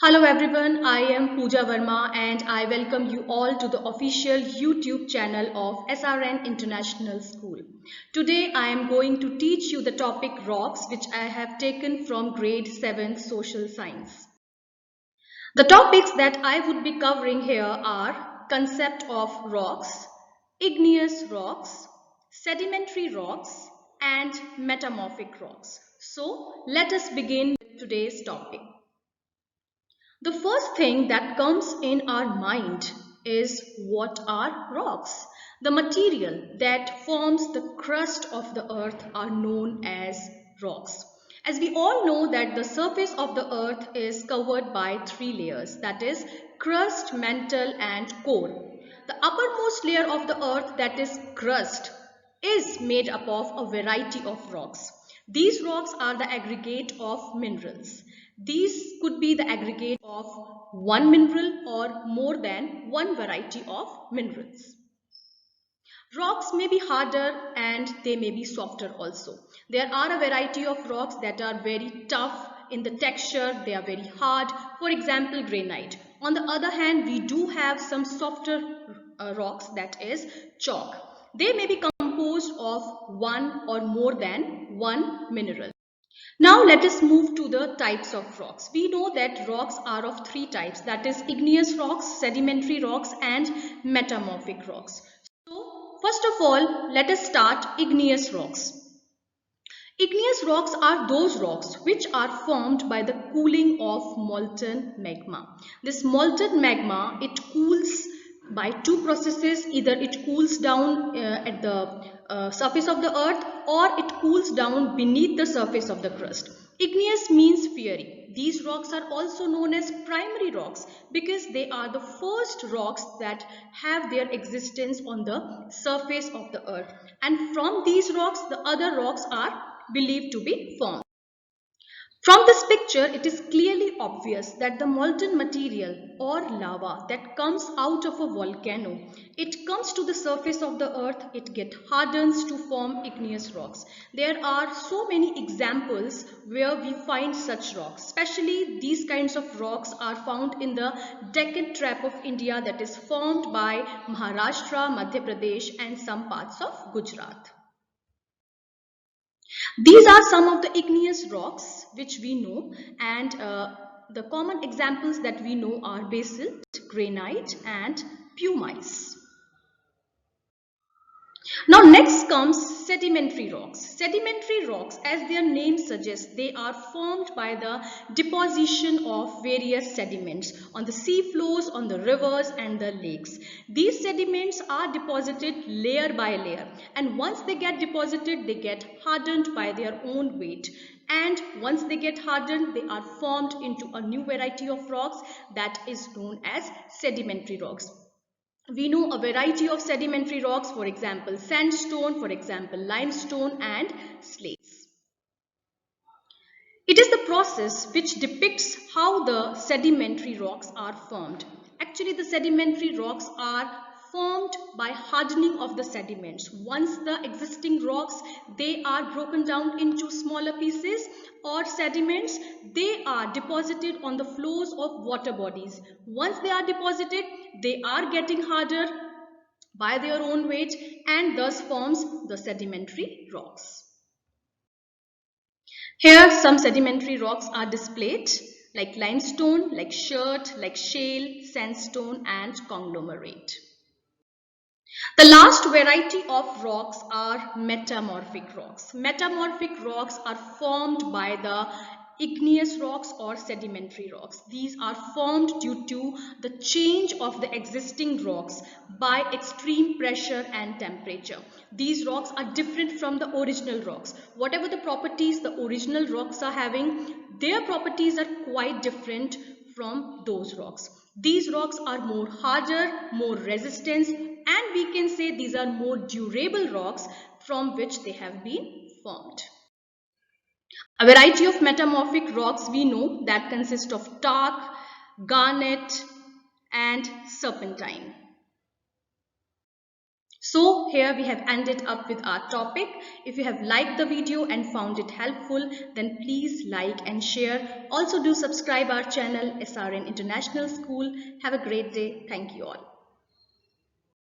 Hello everyone, I am Pooja Verma and I welcome you all to the official YouTube channel of SRN International School. Today I am going to teach you the topic rocks which I have taken from grade 7 social science. The topics that I would be covering here are concept of rocks, igneous rocks, sedimentary rocks and metamorphic rocks. So let us begin with today's topic. The first thing that comes in our mind is what are rocks? The material that forms the crust of the earth are known as rocks. As we all know that the surface of the earth is covered by three layers, that is crust, mantle and core. The uppermost layer of the earth, that is crust, is made up of a variety of rocks. These rocks are the aggregate of minerals. These could be the aggregate of one mineral or more than one variety of minerals. Rocks may be harder and they may be softer also. There are a variety of rocks that are very tough in the texture, they are very hard. For example, granite. On the other hand, we do have some softer rocks, that is chalk. They may be composed of one or more than one mineral. Now let us move to the types of rocks. We know that rocks are of three types, that is igneous rocks, sedimentary rocks and metamorphic rocks. So first of all, let us start igneous rocks. Igneous rocks are those rocks which are formed by the cooling of molten magma. This molten magma, it cools by two processes. Either it cools down at the surface of the earth or it cools down beneath the surface of the crust. Igneous means fiery. These rocks are also known as primary rocks because they are the first rocks that have their existence on the surface of the earth. And from these rocks, the other rocks are believed to be formed. From this picture, it is clearly obvious that the molten material or lava that comes out of a volcano, it comes to the surface of the earth, it hardens to form igneous rocks. There are so many examples where we find such rocks. Especially these kinds of rocks are found in the Deccan Trap of India, that is formed by Maharashtra, Madhya Pradesh and some parts of Gujarat. These are some of the igneous rocks which we know, and the common examples that we know are basalt, granite and pumice. Now next comes sedimentary rocks. Sedimentary rocks, as their name suggests, they are formed by the deposition of various sediments on the sea floors, on the rivers and the lakes. These sediments are deposited layer by layer, and once they get deposited, they get hardened by their own weight. And once they get hardened, they are formed into a new variety of rocks that is known as sedimentary rocks. We know a variety of sedimentary rocks, for example sandstone, for example limestone and slates. It is the process which depicts how the sedimentary rocks are formed. Actually, the sedimentary rocks are formed by hardening of the sediments. Once the existing rocks, they are broken down into smaller pieces or sediments, they are deposited on the floors of water bodies. Once they are deposited, they are getting harder by their own weight and thus forms the sedimentary rocks. Here some sedimentary rocks are displayed like limestone, like chert, like shale, sandstone and conglomerate. The last variety of rocks are metamorphic rocks. Metamorphic rocks are formed by the igneous rocks or sedimentary rocks. These are formed due to the change of the existing rocks by extreme pressure and temperature. These rocks are different from the original rocks. Whatever the properties the original rocks are having, their properties are quite different from those rocks. These rocks are more harder, more resistant, and we can say these are more durable rocks from which they have been formed. A variety of metamorphic rocks we know that consist of talc, garnet and serpentine. So here we have ended up with our topic. If you have liked the video and found it helpful, then please like and share. Also do subscribe our channel SRN International School. Have a great day. Thank you all.